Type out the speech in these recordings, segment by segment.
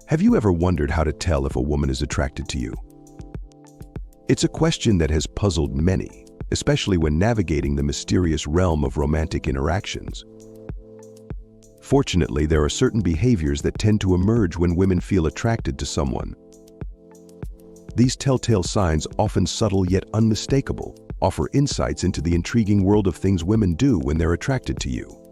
Have you ever wondered how to tell if a woman is attracted to you? It's a question that has puzzled many, especially when navigating the mysterious realm of romantic interactions. Fortunately, there are certain behaviors that tend to emerge when women feel attracted to someone. These telltale signs, often subtle yet unmistakable, offer insights into the intriguing world of things women do when they're attracted to you.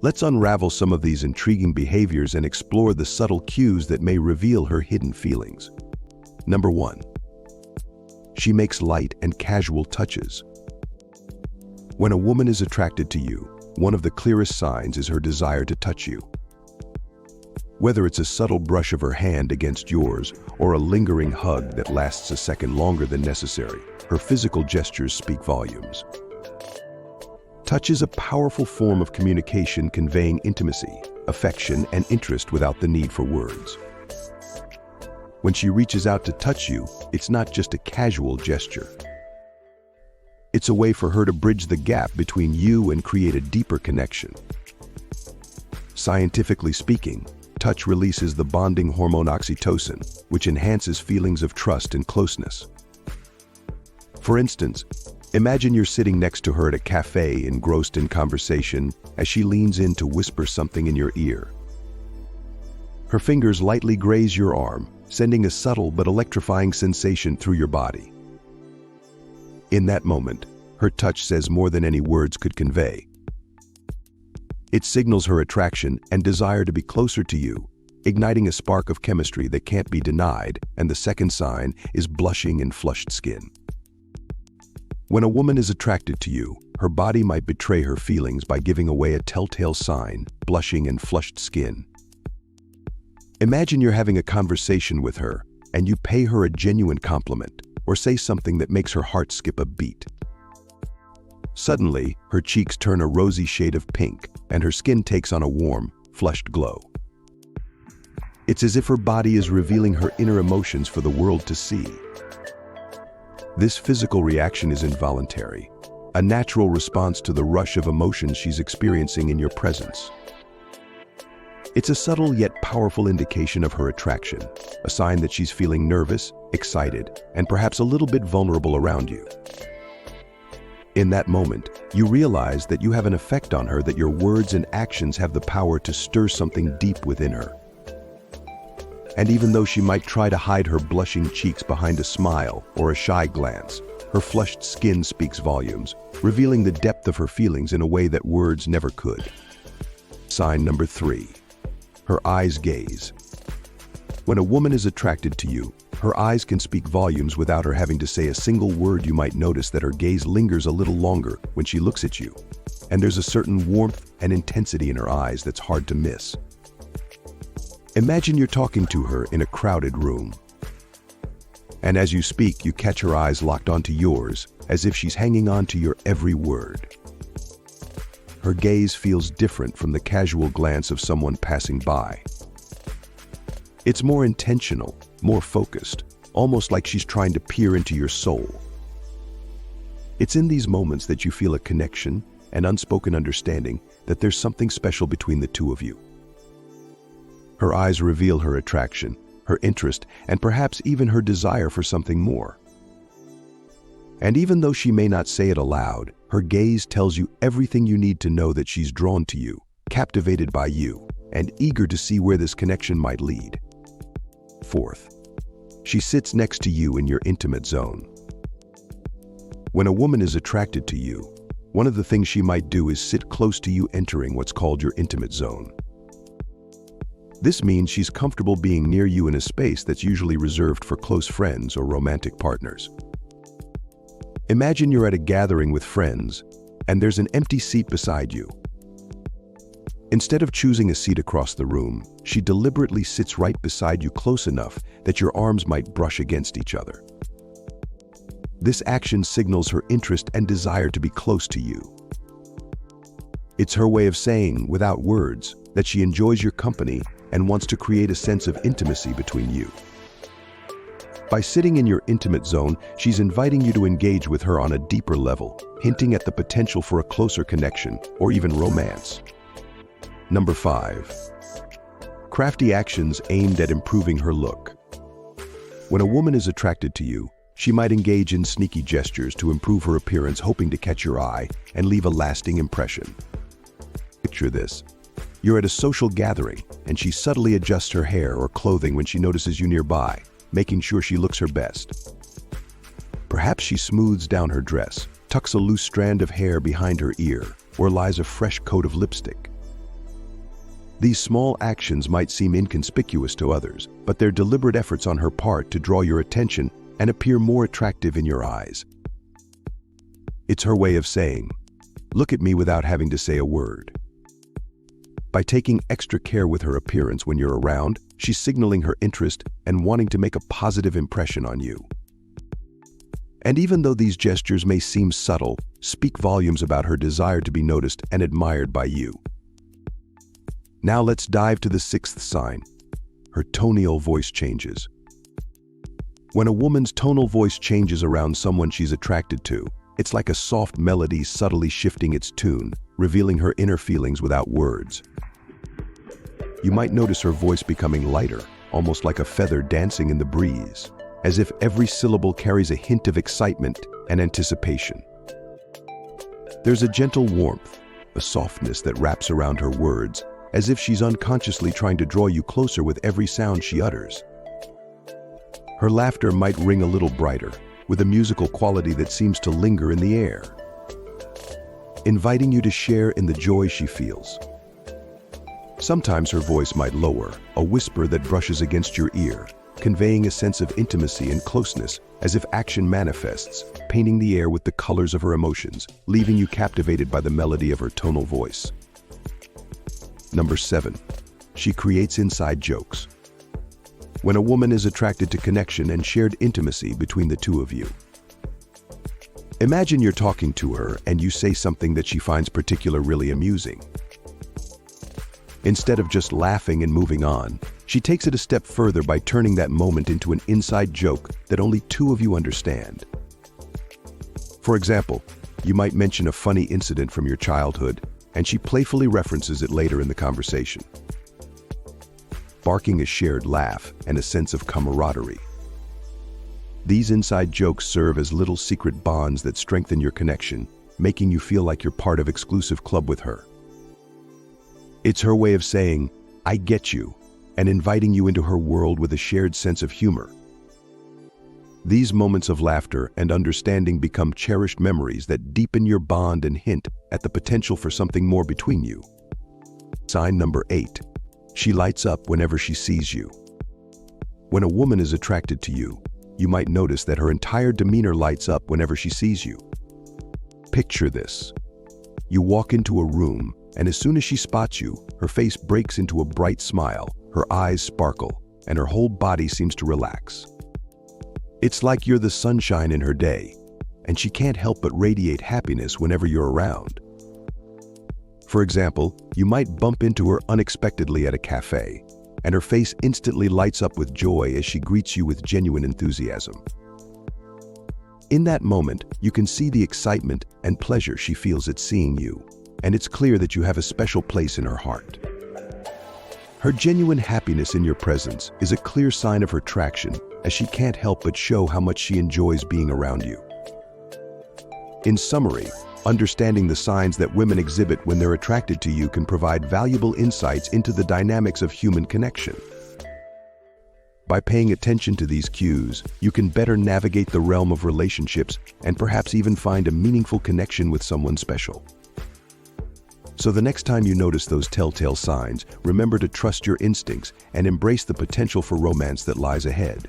Let's unravel some of these intriguing behaviors and explore the subtle cues that may reveal her hidden feelings. Number 1. She makes light and casual touches. When a woman is attracted to you, one of the clearest signs is her desire to touch you. Whether it's a subtle brush of her hand against yours or a lingering hug that lasts a second longer than necessary, her physical gestures speak volumes. Touch is a powerful form of communication, conveying intimacy, affection, and interest without the need for words. When she reaches out to touch you, it's not just a casual gesture. It's a way for her to bridge the gap between you and create a deeper connection. Scientifically speaking, touch releases the bonding hormone oxytocin, which enhances feelings of trust and closeness. For instance, imagine you're sitting next to her at a cafe, engrossed in conversation, as she leans in to whisper something in your ear. Her fingers lightly graze your arm, sending a subtle but electrifying sensation through your body. In that moment, her touch says more than any words could convey. It signals her attraction and desire to be closer to you, igniting a spark of chemistry that can't be denied, and the second sign is blushing and flushed skin. When a woman is attracted to you, her body might betray her feelings by giving away a telltale sign, blushing and flushed skin. Imagine you're having a conversation with her, and you pay her a genuine compliment, or say something that makes her heart skip a beat. Suddenly, her cheeks turn a rosy shade of pink, and her skin takes on a warm, flushed glow. It's as if her body is revealing her inner emotions for the world to see. This physical reaction is involuntary, a natural response to the rush of emotions she's experiencing in your presence. It's a subtle yet powerful indication of her attraction, a sign that she's feeling nervous, excited, and perhaps a little bit vulnerable around you. In that moment, you realize that you have an effect on her, that your words and actions have the power to stir something deep within her. And even though she might try to hide her blushing cheeks behind a smile or a shy glance, her flushed skin speaks volumes, revealing the depth of her feelings in a way that words never could. Sign number 3. Her eyes gaze. When a woman is attracted to you, her eyes can speak volumes without her having to say a single word. You might notice that her gaze lingers a little longer when she looks at you, and there's a certain warmth and intensity in her eyes that's hard to miss. Imagine you're talking to her in a crowded room, and as you speak, you catch her eyes locked onto yours, as if she's hanging on to your every word. Her gaze feels different from the casual glance of someone passing by. It's more intentional, more focused, almost like she's trying to peer into your soul. It's in these moments that you feel a connection, an unspoken understanding that there's something special between the two of you. Her eyes reveal her attraction, her interest, and perhaps even her desire for something more. And even though she may not say it aloud, her gaze tells you everything you need to know, that she's drawn to you, captivated by you, and eager to see where this connection might lead. Fourth, she sits next to you in your intimate zone. When a woman is attracted to you, one of the things she might do is sit close to you, entering what's called your intimate zone. This means she's comfortable being near you in a space that's usually reserved for close friends or romantic partners. Imagine you're at a gathering with friends, and there's an empty seat beside you. Instead of choosing a seat across the room, she deliberately sits right beside you, close enough that your arms might brush against each other. This action signals her interest and desire to be close to you. It's her way of saying, without words, that she enjoys your company and wants to create a sense of intimacy between you. By sitting in your intimate zone, she's inviting you to engage with her on a deeper level, hinting at the potential for a closer connection or even romance. Number 5. Crafty actions aimed at improving her look. When a woman is attracted to you, she might engage in sneaky gestures to improve her appearance, hoping to catch your eye and leave a lasting impression. Picture this. You're at a social gathering, and she subtly adjusts her hair or clothing when she notices you nearby, making sure she looks her best. Perhaps she smooths down her dress, tucks a loose strand of hair behind her ear, or lies a fresh coat of lipstick. These small actions might seem inconspicuous to others, but they're deliberate efforts on her part to draw your attention and appear more attractive in your eyes. It's her way of saying, "Look at me," without having to say a word. By taking extra care with her appearance when you're around, she's signaling her interest and wanting to make a positive impression on you. And even though these gestures may seem subtle, speak volumes about her desire to be noticed and admired by you. Now let's dive to the sixth sign. Her tonal voice changes. When a woman's tonal voice changes around someone she's attracted to, it's like a soft melody subtly shifting its tune, revealing her inner feelings without words. You might notice her voice becoming lighter, almost like a feather dancing in the breeze, as if every syllable carries a hint of excitement and anticipation. There's a gentle warmth, a softness that wraps around her words, as if she's unconsciously trying to draw you closer with every sound she utters. Her laughter might ring a little brighter, with a musical quality that seems to linger in the air, inviting you to share in the joy she feels. Sometimes her voice might lower, a whisper that brushes against your ear, conveying a sense of intimacy and closeness, as if action manifests, painting the air with the colors of her emotions, leaving you captivated by the melody of her tonal voice. Number 7. She creates inside jokes. When a woman is attracted to connection and shared intimacy between the two of you. Imagine you're talking to her and you say something that she finds particularly amusing. Instead of just laughing and moving on, she takes it a step further by turning that moment into an inside joke that only two of you understand. For example, you might mention a funny incident from your childhood, and she playfully references it later in the conversation, sparking a shared laugh and a sense of camaraderie. These inside jokes serve as little secret bonds that strengthen your connection, making you feel like you're part of an exclusive club with her. It's her way of saying, "I get you," and inviting you into her world with a shared sense of humor. These moments of laughter and understanding become cherished memories that deepen your bond and hint at the potential for something more between you. Sign number 8. She lights up whenever she sees you. When a woman is attracted to you, you might notice that her entire demeanor lights up whenever she sees you. Picture this. You walk into a room, and as soon as she spots you, her face breaks into a bright smile, her eyes sparkle, and her whole body seems to relax. It's like you're the sunshine in her day, and she can't help but radiate happiness whenever you're around. For example, you might bump into her unexpectedly at a cafe, and her face instantly lights up with joy as she greets you with genuine enthusiasm. In that moment, you can see the excitement and pleasure she feels at seeing you, and it's clear that you have a special place in her heart. Her genuine happiness in your presence is a clear sign of her attraction, as she can't help but show how much she enjoys being around you. In summary, understanding the signs that women exhibit when they're attracted to you can provide valuable insights into the dynamics of human connection. By paying attention to these cues, you can better navigate the realm of relationships and perhaps even find a meaningful connection with someone special. So the next time you notice those telltale signs, remember to trust your instincts and embrace the potential for romance that lies ahead.